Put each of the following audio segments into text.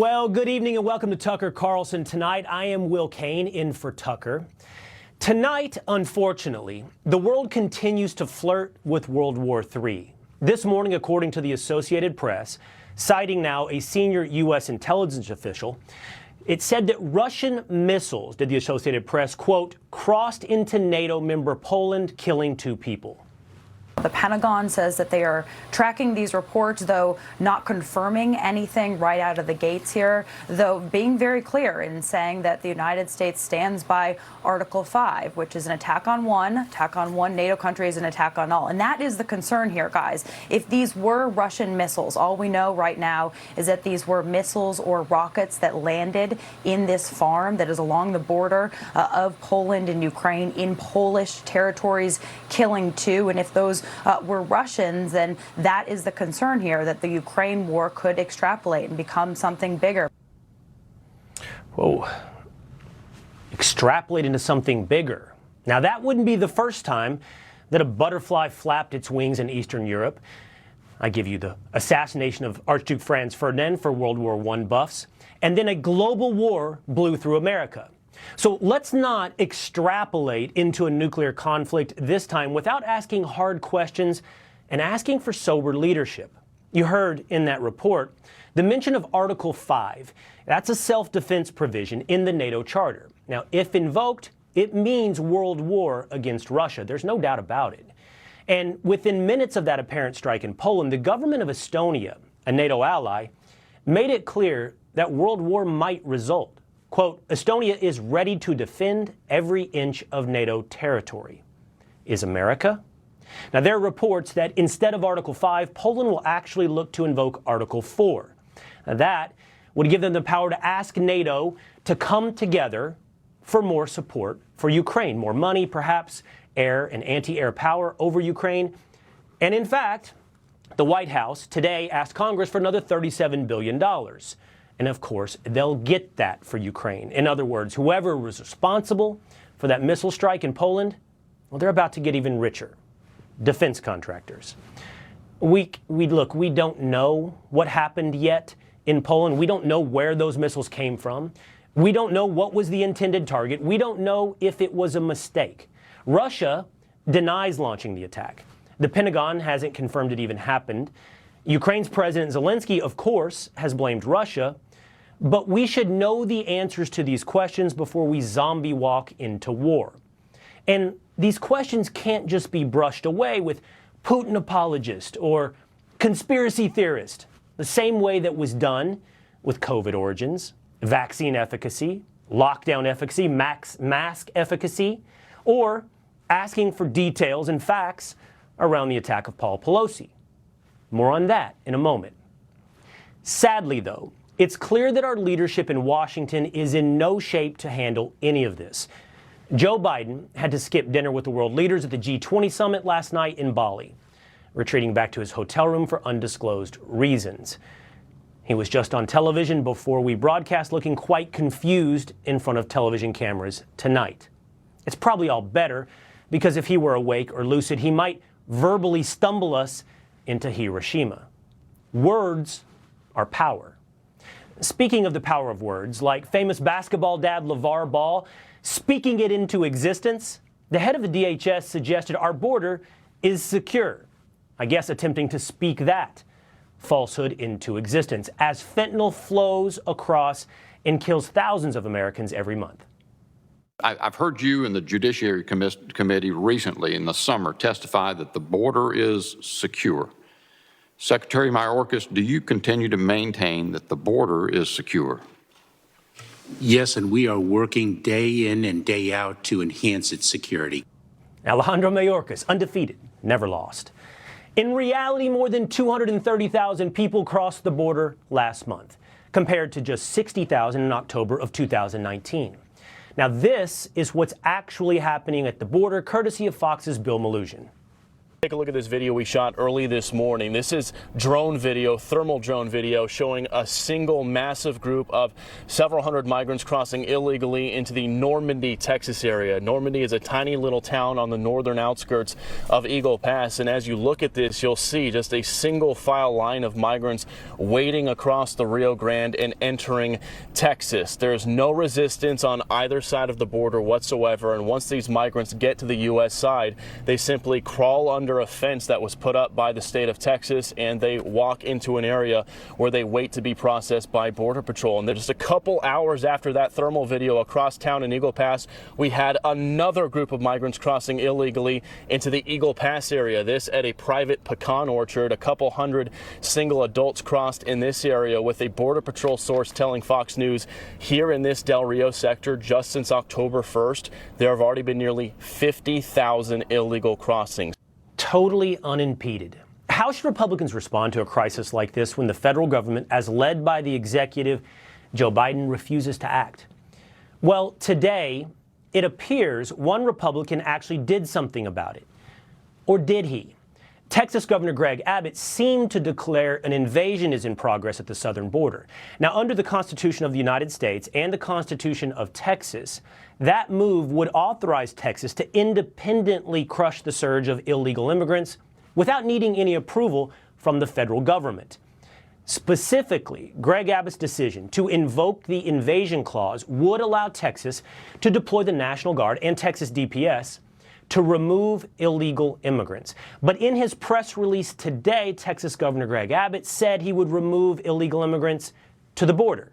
Well, good evening and welcome to Tucker Carlson Tonight. I am Will Kane in for Tucker. Tonight, unfortunately, the world continues to flirt with World War III. This morning, according to the Associated Press, citing now a senior U.S. intelligence official, it said that Russian missiles, did the Associated Press, quote, crossed into NATO member Poland, killing 2 people. The Pentagon says that they are tracking these reports, though not confirming anything right out of the gates here, though being very clear in saying that the United States stands by Article 5, which is an attack on one NATO country is an attack on all. And that is the concern here, guys. If these were Russian missiles, all we know right now is that these were missiles or rockets that landed in this farm that is along the border of Poland and Ukraine in Polish territories, killing 2. And if those were Russians, then that is the concern here, that the Ukraine war could extrapolate and become something bigger. Whoa. Extrapolate into something bigger. Now, that wouldn't be the first time that a butterfly flapped its wings in Eastern Europe. I give you the assassination of Archduke Franz Ferdinand for World War I buffs, and then a global war blew through America. So let's not extrapolate into a nuclear conflict this time without asking hard questions and asking for sober leadership. You heard in that report the mention of Article 5. That's a self-defense provision in the NATO Charter. Now, if invoked, it means world war against Russia. There's no doubt about it. And within minutes of that apparent strike in Poland, the government of Estonia, a NATO ally, made it clear that world war might result. Quote, Estonia is ready to defend every inch of NATO territory. Is America? Now, there are reports that instead of Article 5, Poland will actually look to invoke Article 4. Now, that would give them the power to ask NATO to come together for more support for Ukraine, more money, perhaps air and anti-air power over Ukraine. And in fact, the White House today asked Congress for another $37 billion. And of course, they'll get that for Ukraine. In other words, whoever was responsible for that missile strike in Poland, well, they're about to get even richer. Defense contractors. We don't know what happened yet in Poland. We don't know where those missiles came from. We don't know what was the intended target. We don't know if it was a mistake. Russia denies launching the attack. The Pentagon hasn't confirmed it even happened. Ukraine's President Zelensky, of course, has blamed Russia. But we should know the answers to these questions before we zombie walk into war. And these questions can't just be brushed away with Putin apologist or conspiracy theorist, the same way that was done with COVID origins, vaccine efficacy, lockdown efficacy, mask efficacy, or asking for details and facts around the attack of Paul Pelosi. More on that in a moment. Sadly, though, it's clear that our leadership in Washington is in no shape to handle any of this. Joe Biden had to skip dinner with the world leaders at the G20 summit last night in Bali, retreating back to his hotel room for undisclosed reasons. He was just on television before we broadcast, looking quite confused in front of television cameras tonight. It's probably all better, because if he were awake or lucid, he might verbally stumble us into Hiroshima. Words are power. Speaking of the power of words, like famous basketball dad LeVar Ball speaking it into existence, the head of the DHS suggested our border is secure. I guess attempting to speak that falsehood into existence as fentanyl flows across and kills thousands of Americans every month. I've heard you and the Judiciary Committee recently in the summer testify that the border is secure. Secretary Mayorkas, do you continue to maintain that the border is secure? Yes, and we are working day in and day out to enhance its security. Alejandro Mayorkas, undefeated, never lost. In reality, more than 230,000 people crossed the border last month, compared to just 60,000 in October of 2019. Now, this is what's actually happening at the border, courtesy of Fox's Bill Maloogian. Take a look at this video we shot early this morning. This is drone video, thermal drone video, showing a single massive group of several hundred migrants crossing illegally into the Normandy, Texas area. Normandy is a tiny little town on the northern outskirts of Eagle Pass, and as you look at this, you'll see just a single file line of migrants wading across the Rio Grande and entering Texas. There's no resistance on either side of the border whatsoever, and once these migrants get to the U.S. side, they simply crawl under a fence that was put up by the state of Texas, and they walk into an area where they wait to be processed by Border Patrol. And then just a couple hours after that thermal video across town in Eagle Pass, we had another group of migrants crossing illegally into the Eagle Pass area. This at a private pecan orchard. A couple hundred single adults crossed in this area, with a Border Patrol source telling Fox News here in this Del Rio sector, just since October 1st, there have already been nearly 50,000 illegal crossings. Totally unimpeded. How should Republicans respond to a crisis like this when the federal government, as led by the executive, Joe Biden, refuses to act? Well, today, it appears one Republican actually did something about it. Or did he? Texas Governor Greg Abbott seemed to declare an invasion is in progress at the southern border. Now, under the Constitution of the United States and the Constitution of Texas, that move would authorize Texas to independently crush the surge of illegal immigrants without needing any approval from the federal government. Specifically, Greg Abbott's decision to invoke the invasion clause would allow Texas to deploy the National Guard and Texas DPS to remove illegal immigrants. But in his press release today, Texas Governor Greg Abbott said he would remove illegal immigrants to the border.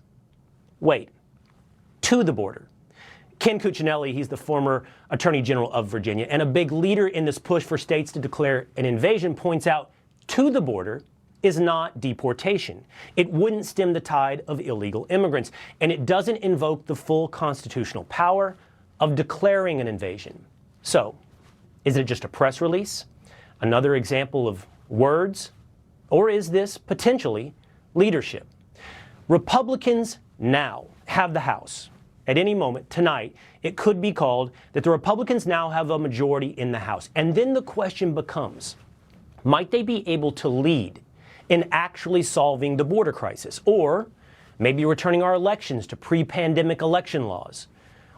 Wait, to the border. Ken Cuccinelli, he's the former Attorney General of Virginia and a big leader in this push for states to declare an invasion, points out to the border is not deportation. It wouldn't stem the tide of illegal immigrants, and it doesn't invoke the full constitutional power of declaring an invasion. So, is it just a press release? Another example of words? Or is this potentially leadership? Republicans now have the House. At any moment tonight, it could be called that the Republicans now have a majority in the House. And then the question becomes, might they be able to lead in actually solving the border crisis? Or maybe returning our elections to pre-pandemic election laws?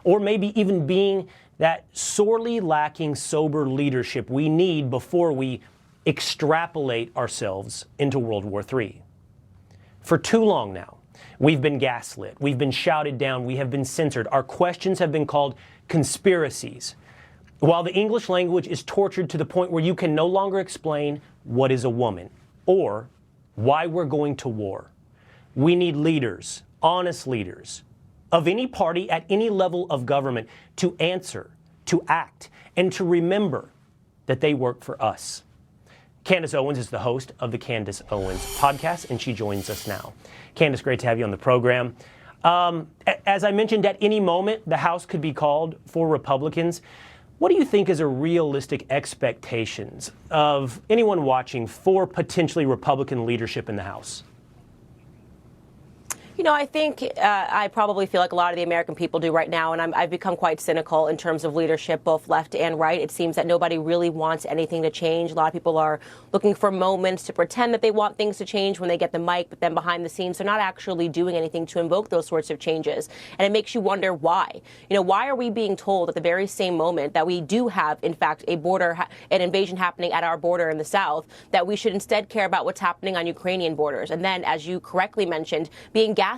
Or maybe even being that sorely lacking sober leadership we need before we extrapolate ourselves into World War III. For too long now, we've been gaslit, we've been shouted down, we have been censored. Our questions have been called conspiracies. While the English language is tortured to the point where you can no longer explain what is a woman or why we're going to war. We need leaders, honest leaders, of any party at any level of government to answer, to act, and to remember that they work for us. Candace Owens is the host of the Candace Owens podcast, and she joins us now. Candace, great to have you on the program. As I mentioned, at any moment, the House could be called for Republicans. What do you think is a realistic expectations of anyone watching for potentially Republican leadership in the House? You know, I think I probably feel like a lot of the American people do right now, and I've become quite cynical in terms of leadership, both left and right. It seems that nobody really wants anything to change. A lot of people are looking for moments to pretend that they want things to change when they get the mic, but then behind the scenes, they're not actually doing anything to invoke those sorts of changes. And it makes you wonder why. You know, why are we being told at the very same moment that we do have, in fact, an invasion happening at our border in the south, that we should instead care about what's happening on Ukrainian borders? And then, as you correctly mentioned, being gaslit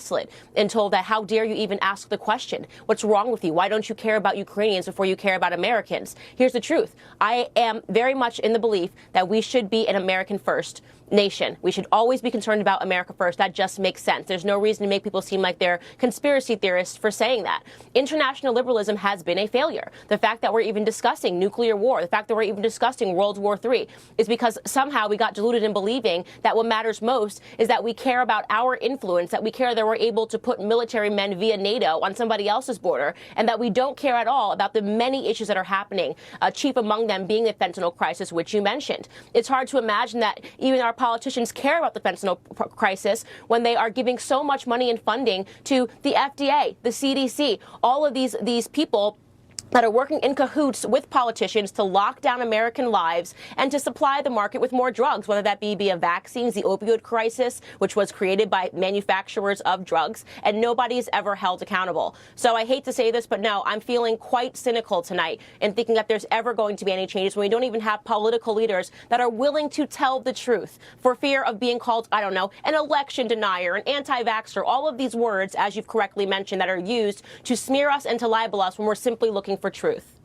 and told that how dare you even ask the question? What's wrong with you? Why don't you care about Ukrainians before you care about Americans? Here's the truth. I am very much in the belief that we should be an American first nation. We should always be concerned about America first. That just makes sense. There's no reason to make people seem like they're conspiracy theorists for saying that. International liberalism has been a failure. The fact that we're even discussing nuclear war, the fact that we're even discussing World War III is because somehow we got deluded in believing that what matters most is that we care about our influence, that we care that we're able to put military men via NATO on somebody else's border, and that we don't care at all about the many issues that are happening, chief among them being the fentanyl crisis, which you mentioned. It's hard to imagine that even our politicians care about the fentanyl crisis when they are giving so much money and funding to the FDA, the CDC, all of these people that are working in cahoots with politicians to lock down American lives and to supply the market with more drugs, whether that be via vaccines, the opioid crisis, which was created by manufacturers of drugs, and nobody is ever held accountable. So I hate to say this, but no, I'm feeling quite cynical tonight in thinking that there's ever going to be any changes when we don't even have political leaders that are willing to tell the truth for fear of being called, I don't know, an election denier, an anti-vaxxer, all of these words, as you've correctly mentioned, that are used to smear us and to libel us when we're simply looking for truth.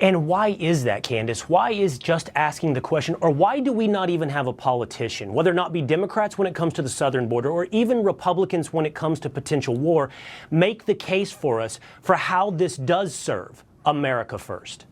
And why is that, Candace? Why is just asking the question, or why do we not even have a politician, whether or not be Democrats when it comes to the southern border, or even Republicans when it comes to potential war, make the case for us for how this does serve America first?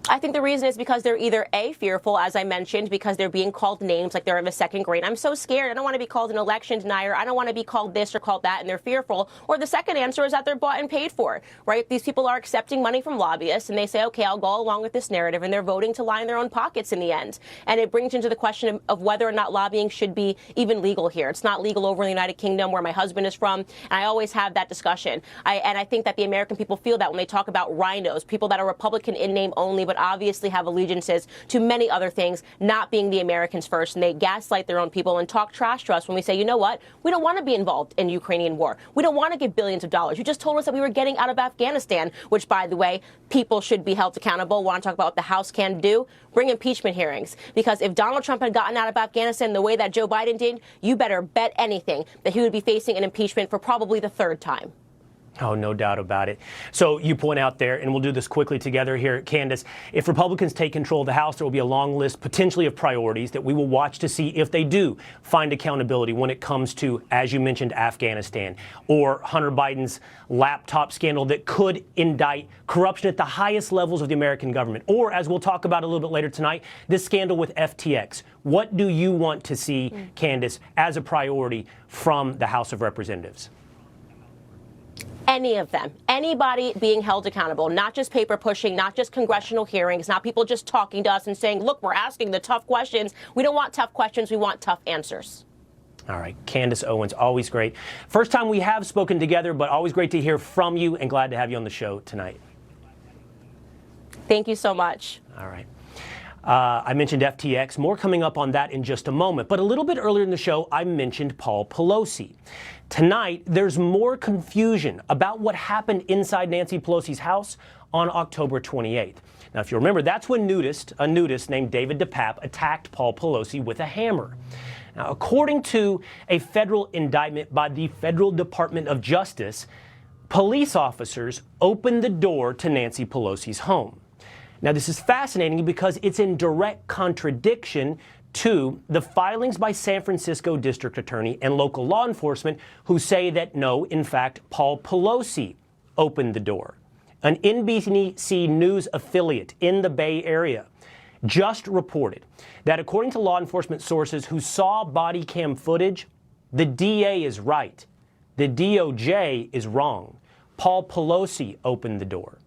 I think the reason is because they're either A, fearful, as I mentioned, because they're being called names like they're in the second grade. I'm so scared. I don't want to be called an election denier. I don't want to be called this or called that, and they're fearful. Or the second answer is that they're bought and paid for, right? These people are accepting money from lobbyists, and they say, okay, I'll go along with this narrative, and they're voting to line their own pockets in the end. And it brings into the question of whether or not lobbying should be even legal here. It's not legal over in the United Kingdom, where my husband is from, and I always have that discussion. And I think that the American people feel that when they talk about rhinos, people that are Republican in name only, but obviously have allegiances to many other things, not being the Americans first, and they gaslight their own people and talk trash to us when we say, you know what, we don't want to be involved in Ukrainian war. We don't want to give billions of dollars. You just told us that we were getting out of Afghanistan, which, by the way, people should be held accountable. Want to talk about what the House can do? Bring impeachment hearings. Because if Donald Trump had gotten out of Afghanistan the way that Joe Biden did, you better bet anything that he would be facing an impeachment for probably the third time. Oh, no doubt about it. So you point out there, and we'll do this quickly together here, Candace, if Republicans take control of the House, there will be a long list potentially of priorities that we will watch to see if they do find accountability when it comes to, as you mentioned, Afghanistan, or Hunter Biden's laptop scandal that could indict corruption at the highest levels of the American government, or, as we'll talk about a little bit later tonight, this scandal with FTX. What do you want to see, Candace, as a priority from the House of Representatives? Any of them, anybody being held accountable, not just paper pushing, not just congressional hearings, not people just talking to us and saying, look, we're asking the tough questions. We don't want tough questions. We want tough answers. All right. Candace Owens, always great. First time we have spoken together, but always great to hear from you, and glad to have you on the show tonight. Thank you so much. All right. I mentioned FTX. More coming up on that in just a moment. But a little bit earlier in the show, I mentioned Paul Pelosi. Tonight, there's more confusion about what happened inside Nancy Pelosi's house on October 28th. Now, if you remember, that's when a nudist named David DePape attacked Paul Pelosi with a hammer. Now, according to a federal indictment by the Federal Department of Justice, police officers opened the door to Nancy Pelosi's home. Now, this is fascinating because it's in direct contradiction to the filings by San Francisco District Attorney and local law enforcement, who say that no, in fact, Paul Pelosi opened the door. An NBC News affiliate in the Bay Area just reported that according to law enforcement sources who saw body cam footage, the DA is right. The DOJ is wrong. Paul Pelosi opened the door.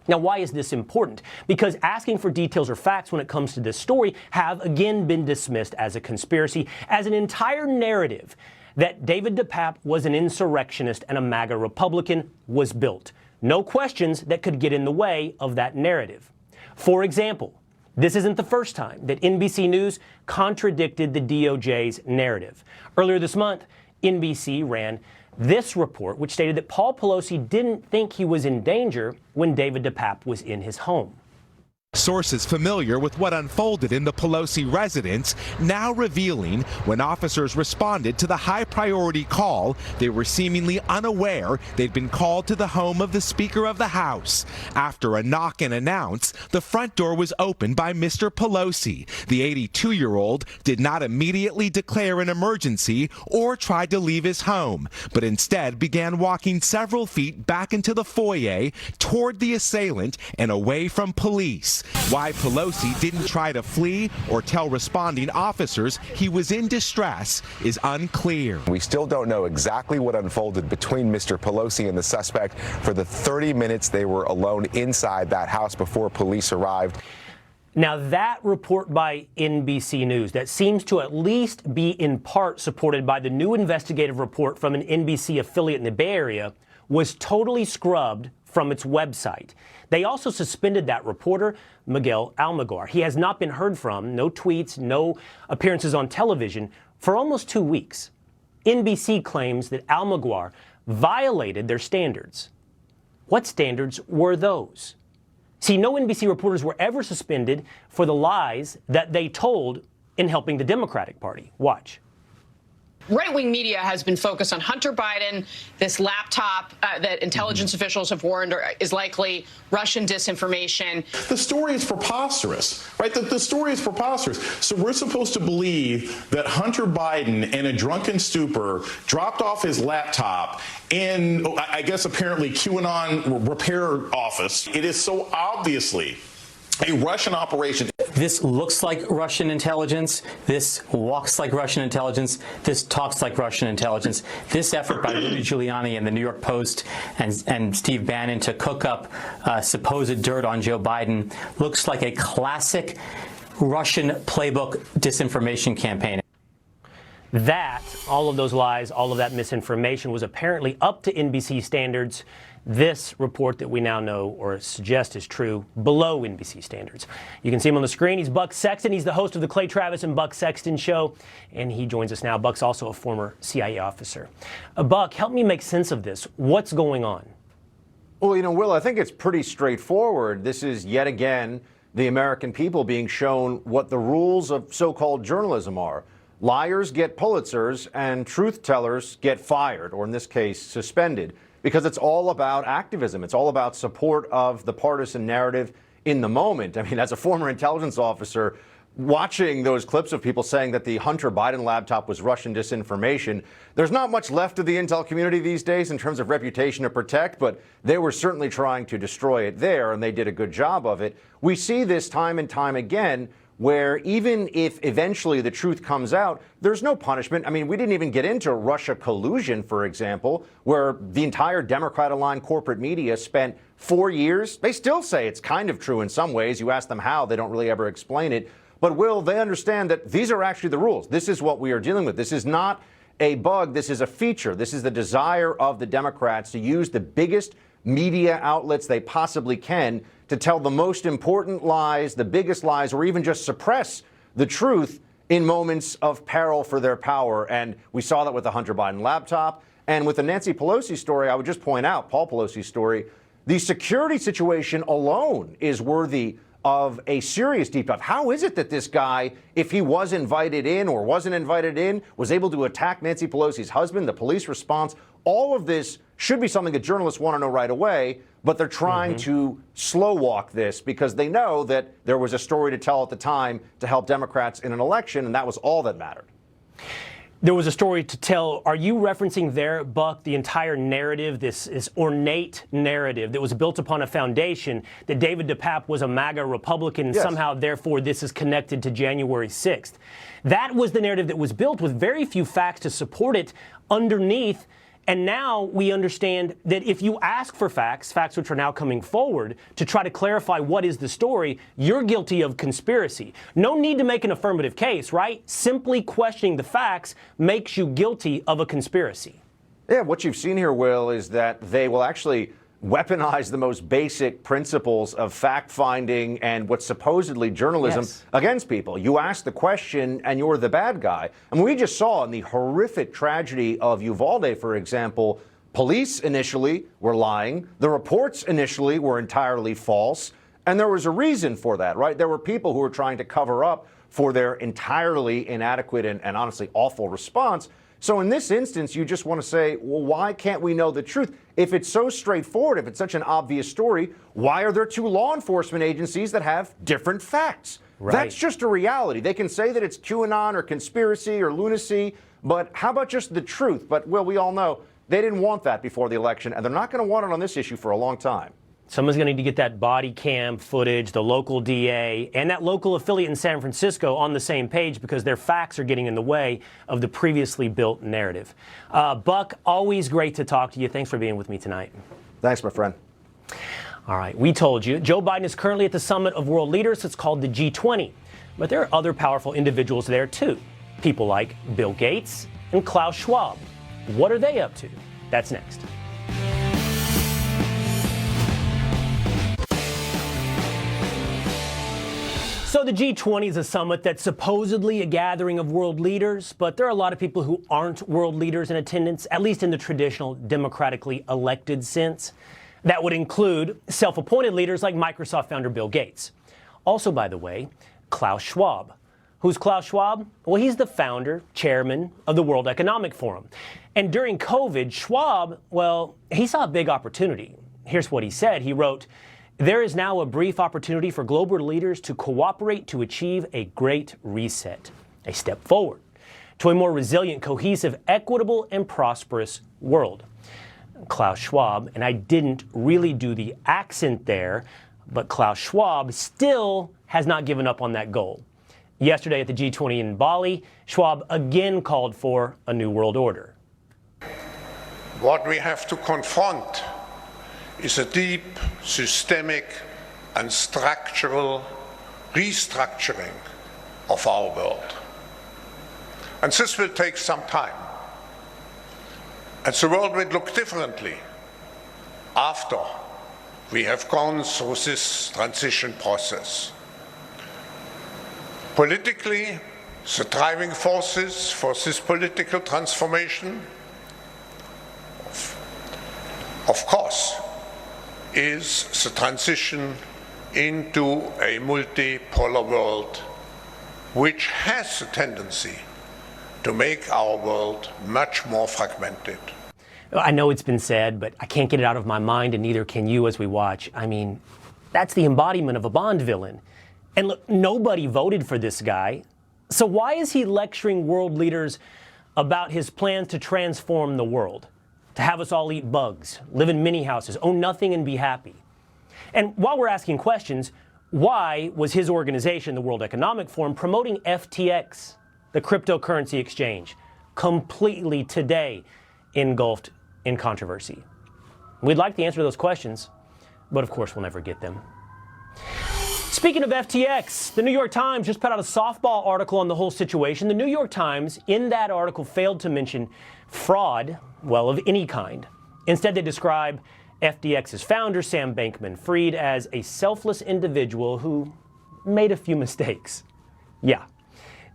Now, why is this important? Because asking for details or facts when it comes to this story have again been dismissed as a conspiracy, as an entire narrative that David DePape was an insurrectionist and a MAGA Republican was built. No questions that could get in the way of that narrative. For example, this isn't the first time that NBC News contradicted the DOJ's narrative. Earlier this month, NBC ran this report, which stated that Paul Pelosi didn't think he was in danger when David DePape was in his home. Sources familiar with what unfolded in the Pelosi residence now revealing when officers responded to the high-priority call, they were seemingly unaware they'd been called to the home of the Speaker of the House. After a knock and announce, the front door was opened by Mr. Pelosi. The 82-year-old did not immediately declare an emergency or try to leave his home, but instead began walking several feet back into the foyer toward the assailant and away from police. Why Pelosi didn't try to flee or tell responding officers he was in distress is unclear. We still don't know exactly what unfolded between Mr. Pelosi and the suspect for the 30 minutes they were alone inside that house before police arrived. Now, that report by NBC News that seems to at least be in part supported by the new investigative report from an NBC affiliate in the Bay Area was totally scrubbed from its website. They also suspended that reporter, Miguel Almaguer. He has not been heard from, no tweets, no appearances on television, for almost 2 weeks. NBC claims that Almaguer violated their standards. What standards were those? See, no NBC reporters were ever suspended for the lies that they told in helping the Democratic Party. Watch. Right-wing media has been focused on Hunter Biden, this laptop that intelligence officials have warned is likely Russian disinformation. The story is preposterous, right? The story is preposterous. So we're supposed to believe that Hunter Biden, in a drunken stupor, dropped off his laptop in, I guess, apparently QAnon repair office. It is so obviously a Russian operation. This looks like Russian intelligence. This walks like Russian intelligence. This talks like Russian intelligence. This effort by Rudy Giuliani and the New York Post and Steve Bannon to cook up supposed dirt on Joe Biden looks like a classic Russian playbook disinformation campaign. That, all of those lies, all of that misinformation was apparently up to NBC standards. This report that we now know or suggest is true below NBC standards. You can see him on the screen. He's Buck Sexton. He's the host of the Clay Travis and Buck Sexton Show, and he joins us now. Buck's also a former CIA officer. Buck, help me make sense of this. What's going on? Well, Will, I think it's pretty straightforward. This is yet again the American people being shown what the rules of so-called journalism are. Liars get Pulitzers and truth tellers get fired, or in this case, suspended. Because it's all about activism. It's all about support of the partisan narrative in the moment. I mean, as a former intelligence officer, watching those clips of people saying that the Hunter Biden laptop was Russian disinformation, there's not much left of the intel community these days in terms of reputation to protect, but they were certainly trying to destroy it there, and they did a good job of it. We see this time and time again, where even if eventually the truth comes out, there's no punishment. I mean, we didn't even get into Russia collusion, for example, where the entire Democrat-aligned corporate media spent 4 years. They still say it's kind of true in some ways. You ask them how, they don't really ever explain it. But, Will, they understand that these are actually the rules. This is what we are dealing with. This is not a bug. This is a feature. This is the desire of the Democrats to use the biggest media outlets they possibly can to tell the most important lies, the biggest lies, or even just suppress the truth in moments of peril for their power. And we saw that with the Hunter Biden laptop. And with the Nancy Pelosi story, I would just point out, Paul Pelosi's story, the security situation alone is worthy of a serious deep dive. How is it that this guy, if he was invited in or wasn't invited in, was able to attack Nancy Pelosi's husband, the police response? All of this should be something that journalists want to know right away, but they're trying to slow walk this because they know that there was a story to tell at the time to help Democrats in an election, and that was all that mattered. There was a story to tell. Are you referencing there, Buck, the entire narrative, this ornate narrative that was built upon a foundation that David DePape was a MAGA Republican and somehow, therefore, this is connected to January 6th? That was the narrative that was built with very few facts to support it underneath. And now we understand that if you ask for facts which are now coming forward to try to clarify what is the story, you're guilty of conspiracy. No need to make an affirmative case, right? Simply questioning the facts makes you guilty of a conspiracy. Yeah, what you've seen here, Will, is that they will actually weaponize the most basic principles of fact-finding and what's supposedly journalism against people. You ask the question and you're the bad guy. I mean, we just saw in the horrific tragedy of Uvalde, for example, police initially were lying. The reports initially were entirely false. And there was a reason for that, right? There were people who were trying to cover up for their entirely inadequate and honestly awful response. So in this instance, you just want to say, well, why can't we know the truth? If it's so straightforward, if it's such an obvious story, why are there two law enforcement agencies that have different facts? Right. That's just a reality. They can say that it's QAnon or conspiracy or lunacy, but how about just the truth? But, Will, we all know they didn't want that before the election, and they're not going to want it on this issue for a long time. Someone's going to need to get that body cam footage, the local DA, and that local affiliate in San Francisco on the same page because their facts are getting in the way of the previously built narrative. Buck, always great to talk to you. Thanks for being with me tonight. Thanks, my friend. All right, we told you, Joe Biden is currently at the summit of world leaders. It's called the G20. But there are other powerful individuals there, too. People like Bill Gates and Klaus Schwab. What are they up to? That's next. So the G20 is a summit that's supposedly a gathering of world leaders, but there are a lot of people who aren't world leaders in attendance, at least in the traditional democratically elected sense. That would include self-appointed leaders like Microsoft founder Bill Gates. Also, by the way, Klaus Schwab. Who's Klaus Schwab? Well, he's the founder, chairman of the World Economic Forum. And during COVID, Schwab, well, he saw a big opportunity. Here's what he said. He wrote, "There is now a brief opportunity for global leaders to cooperate to achieve a great reset, a step forward to a more resilient, cohesive, equitable, and prosperous world." Klaus Schwab, and I didn't really do the accent there, but Klaus Schwab still has not given up on that goal. Yesterday at the G20 in Bali, Schwab again called for a new world order. What we have to confront is a deep, systemic, and structural restructuring of our world. And this will take some time. And the world will look differently after we have gone through this transition process. Politically, the driving forces for this political transformation, of course, is the transition into a multipolar world, which has a tendency to make our world much more fragmented. I know it's been said, but I can't get it out of my mind, and neither can you as we watch. I mean, that's the embodiment of a Bond villain. And look, nobody voted for this guy. So why is he lecturing world leaders about his plans to transform the world? To have us all eat bugs, live in mini houses, own nothing and be happy? And while we're asking questions, why was his organization, the World Economic Forum, promoting FTX, the cryptocurrency exchange, completely today engulfed in controversy? We'd like the answer to those questions, but of course we'll never get them. Speaking of FTX, the New York Times just put out a softball article on the whole situation. The New York Times, in that article, failed to mention fraud, well, of any kind. Instead, they describe FTX's founder, Sam Bankman-Fried, as a selfless individual who made a few mistakes. Yeah.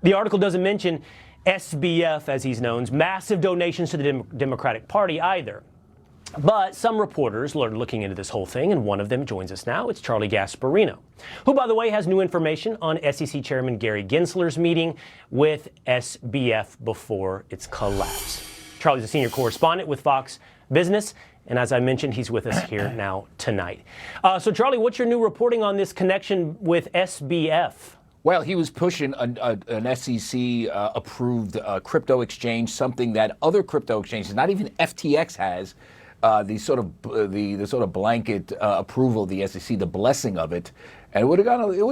The article doesn't mention SBF, as he's known, massive donations to the Democratic Party either. But some reporters are looking into this whole thing, and one of them joins us now. It's Charlie Gasparino, who, by the way, has new information on SEC Chairman Gary Gensler's meeting with SBF before its collapse. Charlie's a senior correspondent with Fox Business, and as I mentioned, he's with us here now tonight. So, Charlie, what's your new reporting on this connection with SBF? Well, he was pushing an SEC-approved crypto exchange, something that other crypto exchanges, not even FTX, has. The sort of blanket approval of the SEC, the blessing of it, and it would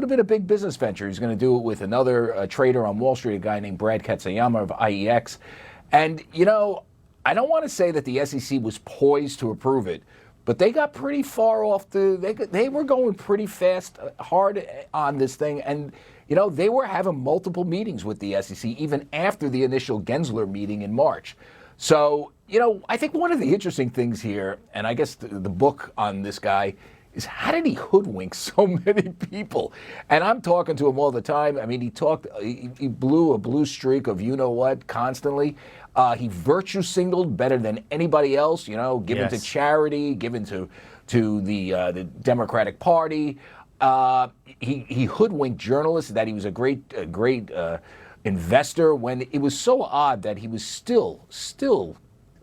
have been a big business venture. He's going to do it with another trader on Wall Street, a guy named Brad Katsuyama of IEX. And you know, I don't want to say that the SEC was poised to approve it, but they got pretty far off they were going pretty fast, hard on this thing, and you know, they were having multiple meetings with the SEC even after the initial Gensler meeting in March. So, you know, I think one of the interesting things here, and I guess the book on this guy, is how did he hoodwink so many people? And I'm talking to him all the time. I mean, he blew a blue streak of you-know-what constantly. He virtue signaled better than anybody else, you know, given to charity, given to the Democratic Party. He hoodwinked journalists that he was a great investor, when it was so odd that he was still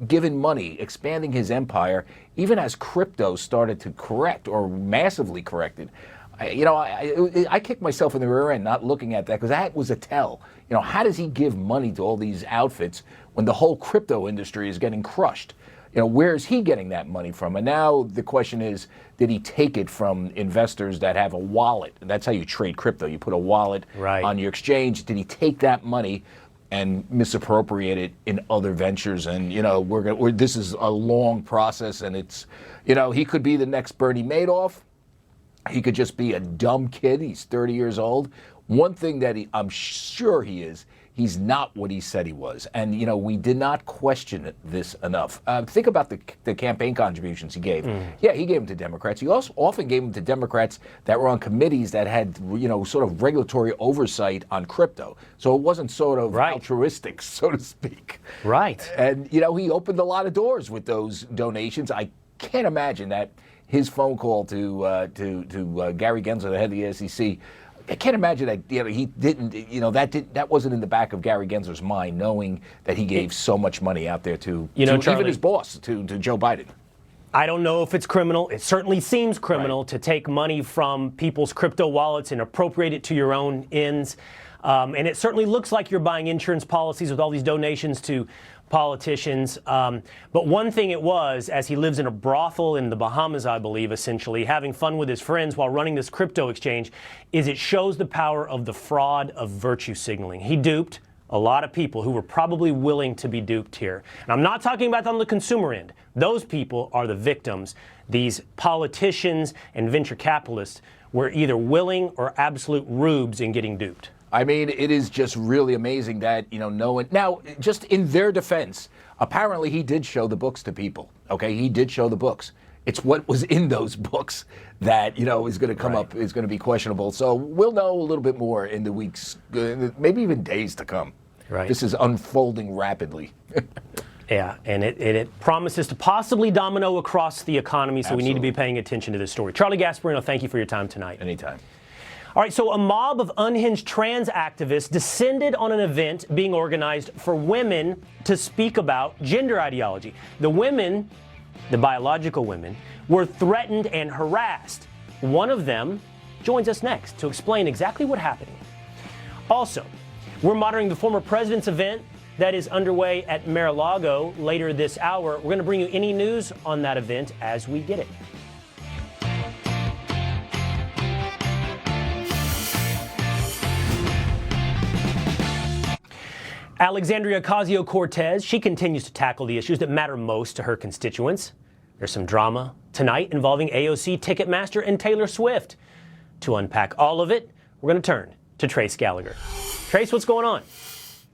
giving money, expanding his empire, even as crypto started to correct or massively corrected. I kicked myself in the rear end not looking at that, because that was a tell. You know, how does he give money to all these outfits when the whole crypto industry is getting crushed? You know, where is he getting that money from? And now the question is, did he take it from investors that have a wallet? That's how you trade crypto. You put a wallet on your exchange. Did he take that money and misappropriate it in other ventures? And, you know, this is a long process, and it's, you know, he could be the next Bernie Madoff. He could just be a dumb kid. He's 30 years old. One thing that I'm sure he is He's not what he said he was. And, you know, we did not question this enough. Think about the campaign contributions he gave. Yeah, he gave them to Democrats. He also often gave them to Democrats that were on committees that had, you know, sort of regulatory oversight on crypto. So it wasn't sort of altruistic, so to speak. Right. And, you know, he opened a lot of doors with those donations. I can't imagine that his phone call to Gary Gensler, the head of the SEC, I can't imagine that, you know, he didn't, you know, that wasn't in the back of Gary Gensler's mind, knowing that he gave so much money out there to, you know, to Charlie, even his boss, to Joe Biden. I don't know if it's criminal. It certainly seems criminal to take money from people's crypto wallets and appropriate it to your own ends. And it certainly looks like you're buying insurance policies with all these donations to politicians. But one thing it was, as he lives in a brothel in the Bahamas, I believe, essentially, having fun with his friends while running this crypto exchange, is it shows the power of the fraud of virtue signaling. He duped a lot of people who were probably willing to be duped here. And I'm not talking about on the consumer end. Those people are the victims. These politicians and venture capitalists were either willing or absolute rubes in getting duped. I mean, it is just really amazing that, you know, no one... Now, just in their defense, apparently he did show the books to people, okay? He did show the books. It's what was in those books that, you know, is going to come up, is going to be questionable. So we'll know a little bit more in the weeks, maybe even days to come. Right. This is unfolding rapidly. Yeah, and it promises to possibly domino across the economy, so we need to be paying attention to this story. Charlie Gasparino, thank you for your time tonight. Anytime. All right, so a mob of unhinged trans activists descended on an event being organized for women to speak about gender ideology. The women, the biological women, were threatened and harassed. One of them joins us next to explain exactly what happened. Also, we're monitoring the former president's event that is underway at Mar-a-Lago later this hour. We're going to bring you any news on that event as we get it. Alexandria Ocasio-Cortez, she continues to tackle the issues that matter most to her constituents. There's some drama tonight involving AOC Ticketmaster and Taylor Swift. To unpack all of it, we're going to turn to Trace Gallagher. Trace, what's going on?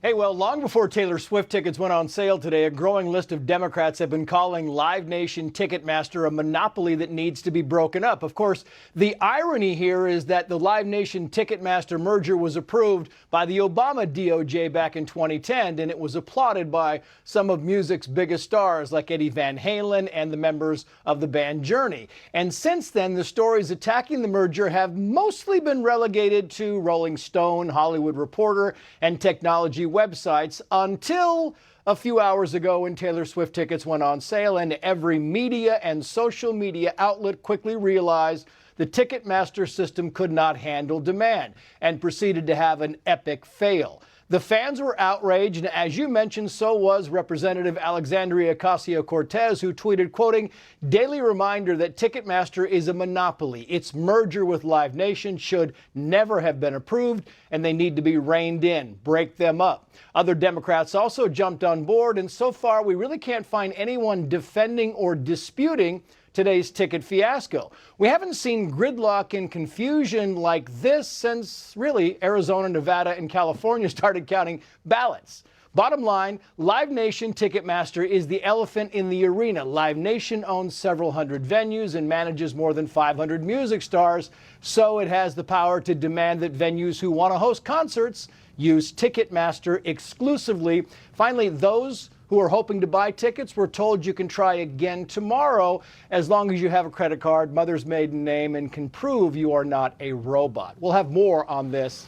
Hey, well, long before Taylor Swift tickets went on sale today, a growing list of Democrats have been calling Live Nation Ticketmaster a monopoly that needs to be broken up. Of course, the irony here is that the Live Nation Ticketmaster merger was approved by the Obama DOJ back in 2010, and it was applauded by some of music's biggest stars like Eddie Van Halen and the members of the band Journey. And since then, the stories attacking the merger have mostly been relegated to Rolling Stone, Hollywood Reporter, and technology websites until a few hours ago when Taylor Swift tickets went on sale, and every media and social media outlet quickly realized the Ticketmaster system could not handle demand and proceeded to have an epic fail. The fans were outraged, and as you mentioned, so was Representative Alexandria Ocasio-Cortez, who tweeted, quoting, "Daily reminder that Ticketmaster is a monopoly. Its merger with Live Nation should never have been approved, and they need to be reined in. Break them up." Other Democrats also jumped on board, and so far we really can't find anyone defending or disputing today's ticket fiasco. We haven't seen gridlock and confusion like this since, really, Arizona, Nevada, and California started counting ballots. Bottom line, Live Nation Ticketmaster is the elephant in the arena. Live Nation owns several hundred venues and manages more than 500 music stars, so it has the power to demand that venues who want to host concerts use Ticketmaster exclusively. Finally, those who are hoping to buy tickets were told you can try again tomorrow as long as you have a credit card, mother's maiden name, and can prove you are not a robot. We'll have more on this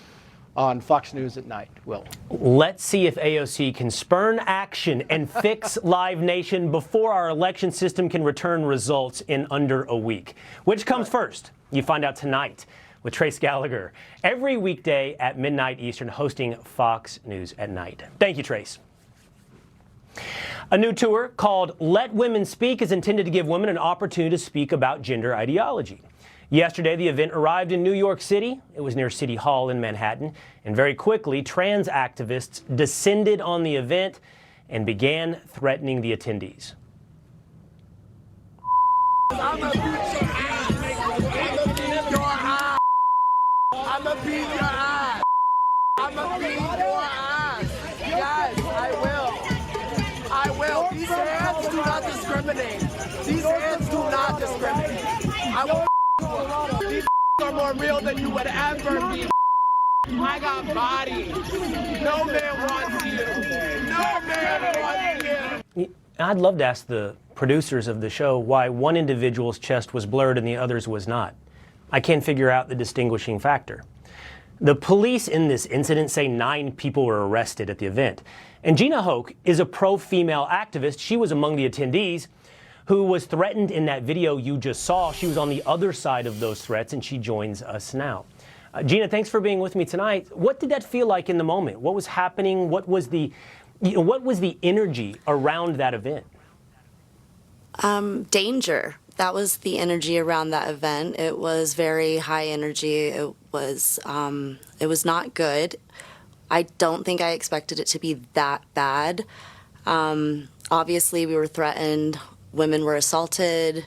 on Fox News at night. Will. Let's see if AOC can spurn action and fix Live Nation before our election system can return results in under a week. Which comes first? You find out tonight with Trace Gallagher, every weekday at midnight Eastern, hosting Fox News at Night. Thank you, Trace. A new tour called Let Women Speak is intended to give women an opportunity to speak about gender ideology. Yesterday, the event arrived in New York City. It was near City Hall in Manhattan. And very quickly, trans activists descended on the event and began threatening the attendees. I'ma beat your ass. I'ma beat your ass. I'ma beat your ass. discriminate. These hands do not discriminate. I will these are more real than you would ever be. I got body. No man wants you. No man wants you. I'd love to ask the producers of the show why one individual's chest was blurred and the other's was not. I can't figure out the distinguishing factor. The police in this incident say 9 people were arrested at the event. And Gina Hoke is a pro-female activist. She was among the attendees who was threatened in that video you just saw. She was on the other side of those threats, and she joins us now. Gina, thanks for being with me tonight. What did that feel like in the moment? What was happening? What was the energy around that event? Danger. That was the energy around that event. It was very high energy. It was not good. I don't think I expected it to be that bad. Obviously, we were threatened. Women were assaulted.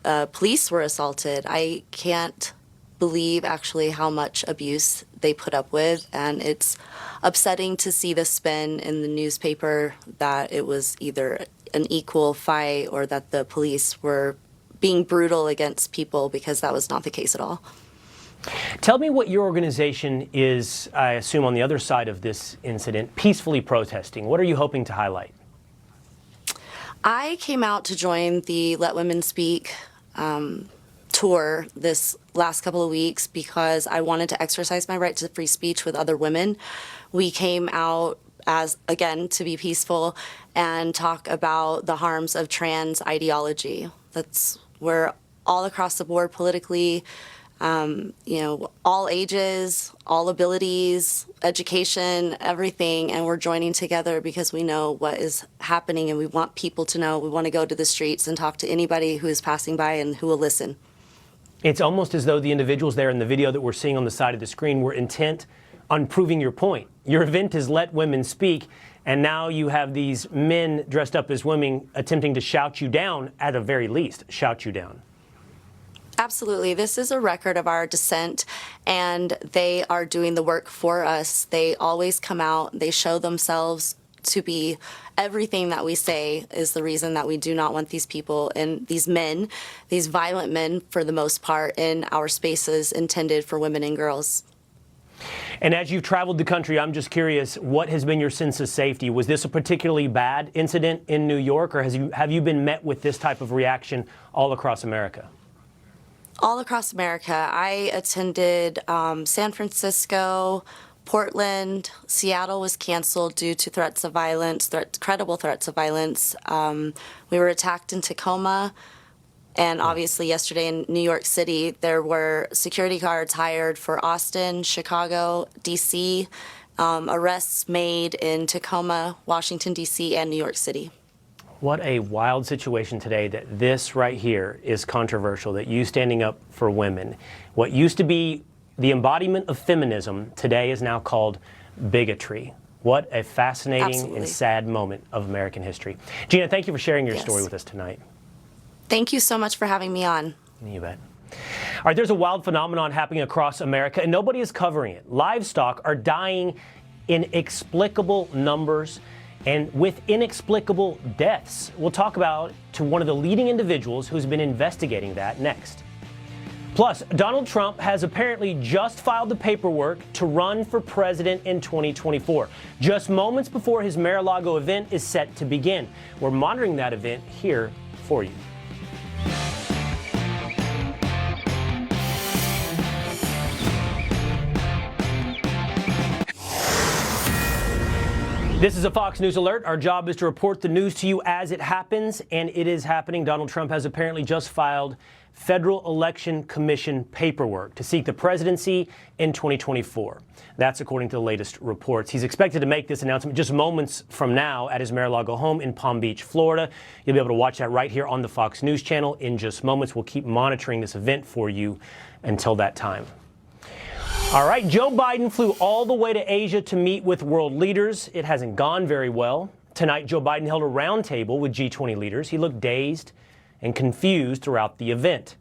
Police were assaulted. I can't believe actually how much abuse they put up with, and it's upsetting to see the spin in the newspaper that it was either an equal fight or that the police were being brutal against people, because that was not the case at all. Tell me what your organization is, I assume on the other side of this incident, peacefully protesting. What are you hoping to highlight? I came out to join the Let Women Speak tour this last couple of weeks because I wanted to exercise my right to free speech with other women. We came out as, again, to be peaceful and talk about the harms of trans ideology. We're all across the board politically, all ages, all abilities, education, everything, and we're joining together because we know what is happening and we want people to know. We want to go to the streets and talk to anybody who is passing by and who will listen. It's almost as though the individuals there in the video that we're seeing on the side of the screen were intent on proving your point. Your event is Let Women Speak, and now you have these men dressed up as women attempting to shout you down, at the very least, shout you down. Absolutely. This is a record of our dissent, and they are doing the work for us. They always come out, they show themselves to be everything that we say is the reason that we do not want these people and these men, these violent men for the most part, in our spaces intended for women and girls. And as you've traveled the country, I'm just curious, what has been your sense of safety? Was this a particularly bad incident in New York, or have you been met with this type of reaction all across America? All across America. I attended San Francisco, Portland, Seattle was canceled due to threats of violence, credible threats of violence. We were attacked in Tacoma, and obviously yesterday in New York City, there were security guards hired for Austin, Chicago, D.C., arrests made in Tacoma, Washington, D.C., and New York City. What a wild situation today that this right here is controversial, that you standing up for women. What used to be the embodiment of feminism today is now called bigotry. What a fascinating and sad moment of American history. Gina, thank you for sharing your story with us tonight. Thank you so much for having me on. You bet. All right, there's a wild phenomenon happening across America, and nobody is covering it. Livestock are dying in inexplicable numbers and with inexplicable deaths. We'll talk about to one of the leading individuals who's been investigating that next. Plus, Donald Trump has apparently just filed the paperwork to run for president in 2024, just moments before his Mar-a-Lago event is set to begin. We're monitoring that event here for you. This is a Fox News alert. Our job is to report the news to you as it happens, and it is happening. Donald Trump has apparently just filed Federal Election Commission paperwork to seek the presidency in 2024. That's according to the latest reports. He's expected to make this announcement just moments from now at his Mar-a-Lago home in Palm Beach, Florida. You'll be able to watch that right here on the Fox News channel in just moments. We'll keep monitoring this event for you until that time. All right, Joe Biden flew all the way to Asia to meet with world leaders. It hasn't gone very well. Tonight, Joe Biden held a roundtable with G20 leaders. He looked dazed and confused throughout the event.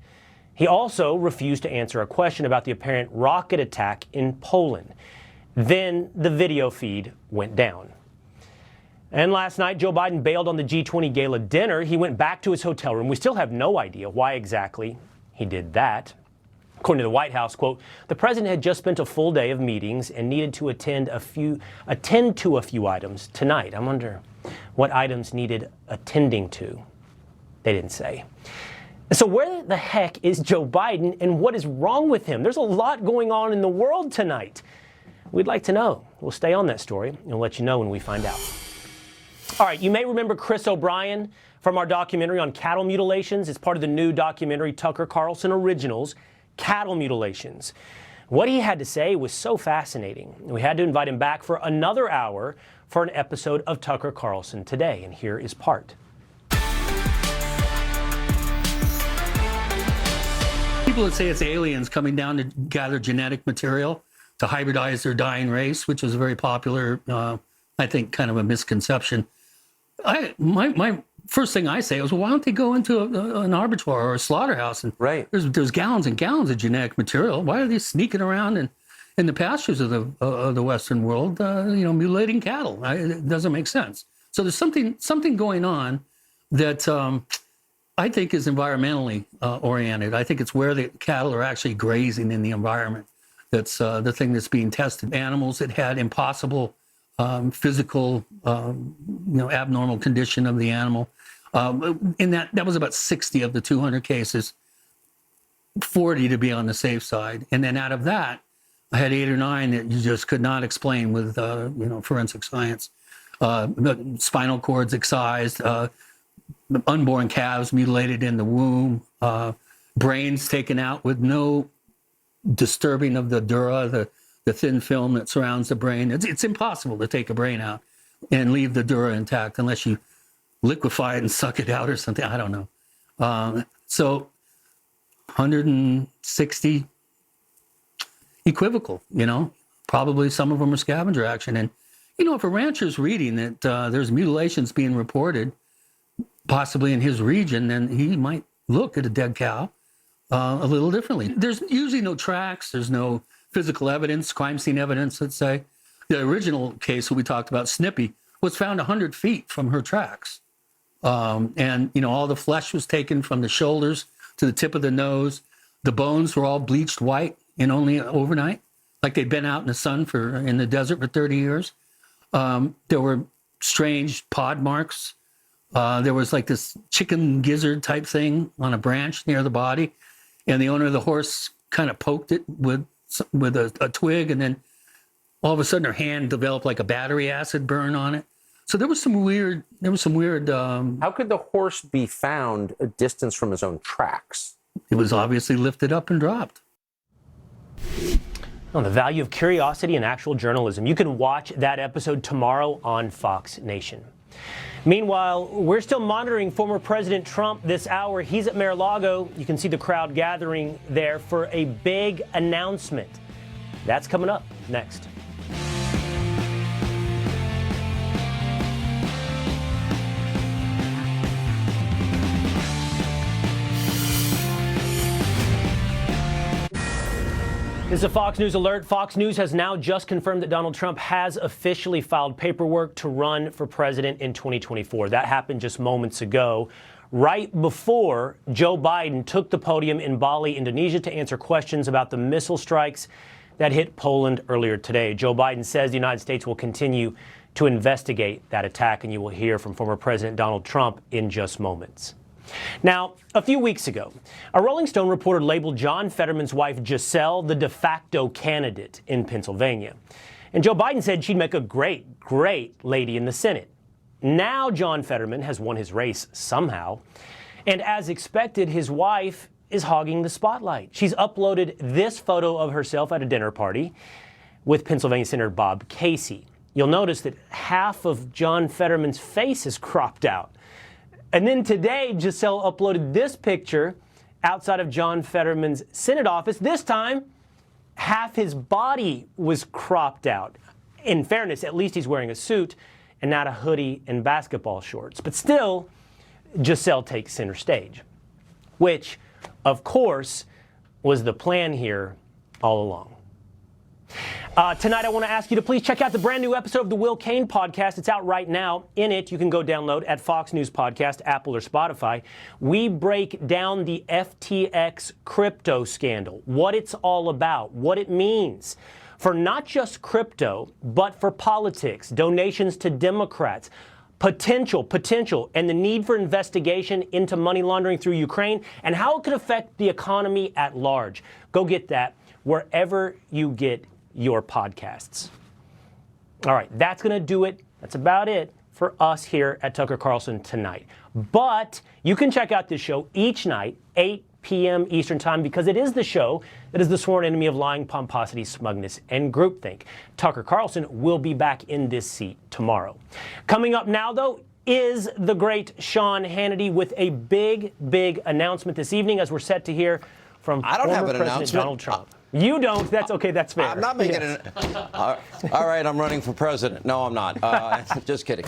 He also refused to answer a question about the apparent rocket attack in Poland. Then the video feed went down. And last night, Joe Biden bailed on the G20 gala dinner. He went back to his hotel room. We still have no idea why exactly he did that. According to the White House, quote, the president had just spent a full day of meetings and needed to attend to a few items tonight. I wonder what items needed attending to. They didn't say. So where the heck is Joe Biden and what is wrong with him? There's a lot going on in the world tonight. We'd like to know. We'll stay on that story and we'll let you know when we find out. All right, you may remember Chris O'Brien from our documentary on cattle mutilations. It's part of the new documentary Tucker Carlson Originals, Cattle Mutilations. What he had to say was so fascinating. We had to invite him back for another hour for an episode of Tucker Carlson Today, and here is part. People that say it's aliens coming down to gather genetic material to hybridize their dying race, which is a very popular, I think, kind of a misconception. My first thing I say is, well, why don't they go into an abattoir or a slaughterhouse? And there's gallons and gallons of genetic material. Why are they sneaking around in the pastures of the Western world, mutilating cattle? It doesn't make sense. So there's something going on that I think is environmentally oriented. I think it's where the cattle are actually grazing in the environment. That's the thing that's being tested. Animals that had impossible physical, abnormal condition of the animal. And that was about 60 of the 200 cases, 40 to be on the safe side. And then out of that, I had 8 or 9 that you just could not explain with, forensic science. Spinal cords excised, unborn calves mutilated in the womb, brains taken out with no disturbing of the dura, the thin film that surrounds the brain. It's impossible to take a brain out and leave the dura intact unless you liquefy it and suck it out or something. I don't know. So 160 equivocal, probably some of them are scavenger action. And, if a rancher's reading that there's mutilations being reported, possibly in his region, then he might look at a dead cow a little differently. There's usually no tracks. There's no physical evidence, crime scene evidence, let's say. The original case that we talked about, Snippy, was found 100 feet from her tracks. And all the flesh was taken from the shoulders to the tip of the nose. The bones were all bleached white in only overnight, like they'd been out in the sun in the desert for 30 years. There were strange pod marks. There was like this chicken gizzard type thing on a branch near the body. And the owner of the horse kind of poked it with a twig, and then all of a sudden her hand developed like a battery acid burn on it. So there was some weird. How could the horse be found a distance from his own tracks? It was obviously lifted up and dropped. On the value of curiosity and actual journalism. You can watch that episode tomorrow on Fox Nation. Meanwhile, we're still monitoring former President Trump this hour. He's at Mar-a-Lago. You can see the crowd gathering there for a big announcement. That's coming up next. This is a Fox News alert. Fox News has now just confirmed that Donald Trump has officially filed paperwork to run for president in 2024. That happened just moments ago, right before Joe Biden took the podium in Bali, Indonesia, to answer questions about the missile strikes that hit Poland earlier today. Joe Biden says the United States will continue to investigate that attack, and you will hear from former President Donald Trump in just moments. Now, a few weeks ago, a Rolling Stone reporter labeled John Fetterman's wife, Giselle, the de facto candidate in Pennsylvania. And Joe Biden said she'd make a great lady in the Senate. Now John Fetterman has won his race somehow. And as expected, his wife is hogging the spotlight. She's uploaded this photo of herself at a dinner party with Pennsylvania Senator Bob Casey. You'll notice that half of John Fetterman's face is cropped out. And then today, Giselle uploaded this picture outside of John Fetterman's Senate office. This time, half his body was cropped out. In fairness, at least he's wearing a suit and not a hoodie and basketball shorts. But still, Giselle takes center stage, which, of course, was the plan here all along. Tonight, I want to ask you to please check out the brand new episode of the Will Cain podcast. It's out right now. In it, you can go download at Fox News Podcast, Apple, or Spotify. We break down the FTX crypto scandal, what it's all about, what it means for not just crypto, but for politics, donations to Democrats, potential, and the need for investigation into money laundering through Ukraine, and how it could affect the economy at large. Go get that wherever you get your podcasts. All right, that's going to do it. That's about it for us here at Tucker Carlson tonight. But you can check out this show each night, 8 p.m. Eastern Time, because it is the show that is the sworn enemy of lying, pomposity, smugness, and groupthink. Tucker Carlson will be back in this seat tomorrow. Coming up now, though, is the great Sean Hannity with a big announcement this evening, as we're set to hear from former President Donald Trump. You don't. That's okay. That's fair. I'm not making Yes. All right, I'm running for president. No, I'm not. Just kidding.